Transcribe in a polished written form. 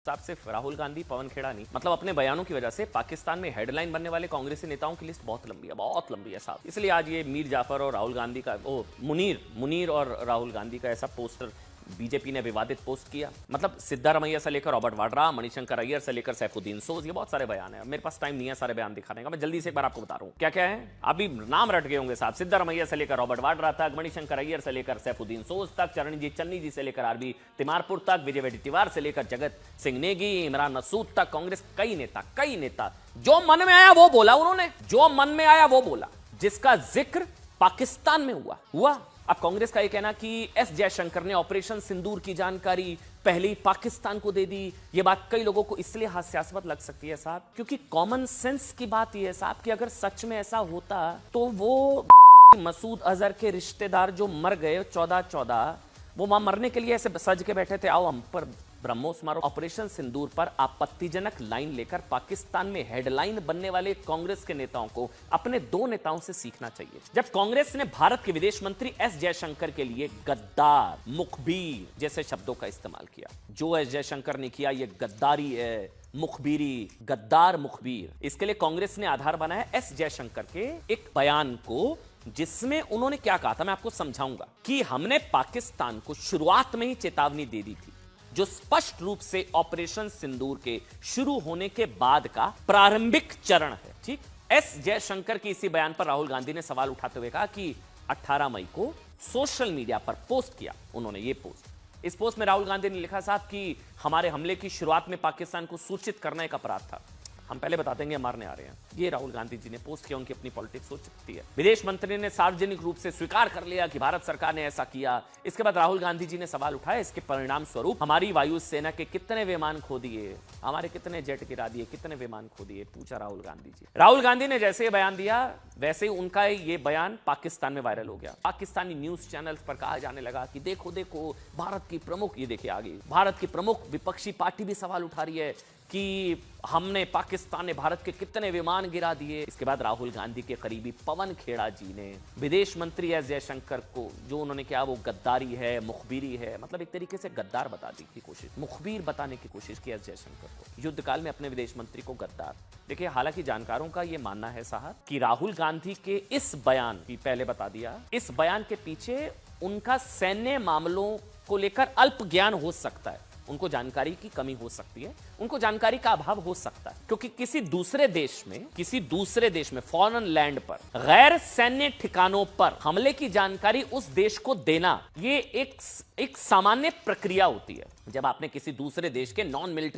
साहब सिर्फ राहुल गांधी पवन खेड़ा नहीं, मतलब अपने बयानों की वजह से पाकिस्तान में हेडलाइन बनने वाले कांग्रेसी नेताओं की लिस्ट बहुत लंबी है साहब। इसलिए आज ये मीर जाफर और राहुल गांधी का मुनीर और राहुल गांधी का ऐसा पोस्टर बीजेपी ने विवादित पोस्ट किया। मतलब सिद्धारमैया से लेकर रॉबर्ट वाड्रा, मणिशंकर अय्यर से लेकर सैफुद्दीन सोज, ये बहुत सारे बयान है। मेरे पास टाइम नहीं है सारे बयान दिखाने का, मैं जल्दी से एक बार आपको बता रहा हूं क्या क्या है। अभी नाम रट गए होंगे साहब, सिद्धारमैया से लेकर रॉबर्ट वाड्रा तक, मणिशंकर अय्यर से लेकर सैफुद्दीन सोज तक, चरणजीत चन्नी जी से लेकर आरबी तिमारपुर तक, विजय वडेट्टीवार से लेकर जगत सिंह नेगी, इमरान मसूद तक, कांग्रेस कई नेता जो मन में आया वो बोला उन्होंने, जो मन में आया वो बोला, जिसका जिक्र पाकिस्तान में हुआ। अब कांग्रेस का यह कहना कि एस जयशंकर ने ऑपरेशन सिंदूर की जानकारी पहले ही पाकिस्तान को दे दी, यह बात कई लोगों को इसलिए हास्यास्पद लग सकती है साहब, क्योंकि कॉमन सेंस की बात यह है साहब कि अगर सच में ऐसा होता तो वो मसूद अजहर के रिश्तेदार जो मर गए 14-14, वो वहां मरने के लिए ऐसे सज के बैठे थे, आओ हम पर ब्रह्मोस मारो। ऑपरेशन सिंदूर पर आपत्तिजनक लाइन लेकर पाकिस्तान में हेडलाइन बनने वाले कांग्रेस के नेताओं को अपने दो नेताओं से सीखना चाहिए। जब कांग्रेस ने भारत के विदेश मंत्री एस जयशंकर के लिए गद्दार, मुखबिर जैसे शब्दों का इस्तेमाल किया, जो एस जयशंकर ने किया ये गद्दारी है, मुखबिरी, गद्दार मुखबिर, इसके लिए कांग्रेस ने आधार बनाया एस जयशंकर के एक बयान को, जिसमें उन्होंने क्या कहा था मैं आपको समझाऊंगा कि हमने पाकिस्तान को शुरुआत में ही चेतावनी दे दी थी, जो स्पष्ट रूप से ऑपरेशन सिंदूर के शुरू होने के बाद का प्रारंभिक चरण है। ठीक, एस जयशंकर के इसी बयान पर राहुल गांधी ने सवाल उठाते हुए कहा कि 18 मई को सोशल मीडिया पर पोस्ट किया उन्होंने ये पोस्ट। इस पोस्ट में राहुल गांधी ने लिखा साहब कि हमारे हमले की शुरुआत में पाकिस्तान को सूचित करना एक अपराध था, हम पहले बता देंगे मारने आ रहे हैं। ये राहुल गांधी जी ने पोस्ट किया, उनकी अपनी पॉलिटिक्स हो सकती है। विदेश मंत्री ने सार्वजनिक रूप से स्वीकार कर लिया कि भारत सरकार ने ऐसा किया। इसके बाद राहुल गांधी जी ने सवाल उठाया, इसके परिणाम स्वरूप हमारी वायु सेना के कितने विमान खो दिए, हमारे कितने जेट गिरा दिए, कितने विमान खो दिए, पूछा राहुल गांधी जी। राहुल गांधी ने जैसे बयान दिया वैसे ही उनका ये बयान पाकिस्तान में वायरल हो गया। पाकिस्तानी न्यूज चैनल्स पर कहा जाने लगा कि देखो देखो भारत की प्रमुख, ये देखिए आगे, भारत की प्रमुख विपक्षी पार्टी भी सवाल उठा रही है कि हमने, पाकिस्तान ने भारत के कितने विमान गिरा दिए। इसके बाद राहुल गांधी के करीबी पवन खेड़ा जी ने विदेश मंत्री एस जयशंकर को, जो उन्होंने कहा वो गद्दारी है, मुखबिरी है, मतलब एक तरीके से गद्दार बताने की कोशिश, मुखबिर बताने की कोशिश की एस जयशंकर को, युद्धकाल में अपने विदेश मंत्री को गद्दार। देखिए, हालांकि जानकारों का यह मानना है साहब कि राहुल गांधी के इस बयान की, पहले बता दिया, इस बयान के पीछे उनका सैन्य मामलों को लेकर अल्प ज्ञान हो सकता है, उनको जानकारी की कमी हो सकती है, उनको जानकारी का अभाव हो सकता है, क्योंकि किसी दूसरे देश में फॉरेन लैंड पर, गैर सैन्य ठिकानों पर हमले की जानकारी उस देश को देना, ये एक सामान्य प्रक्रिया होती है। जब आपने किसी दूसरे देश के नॉन मिलिट्री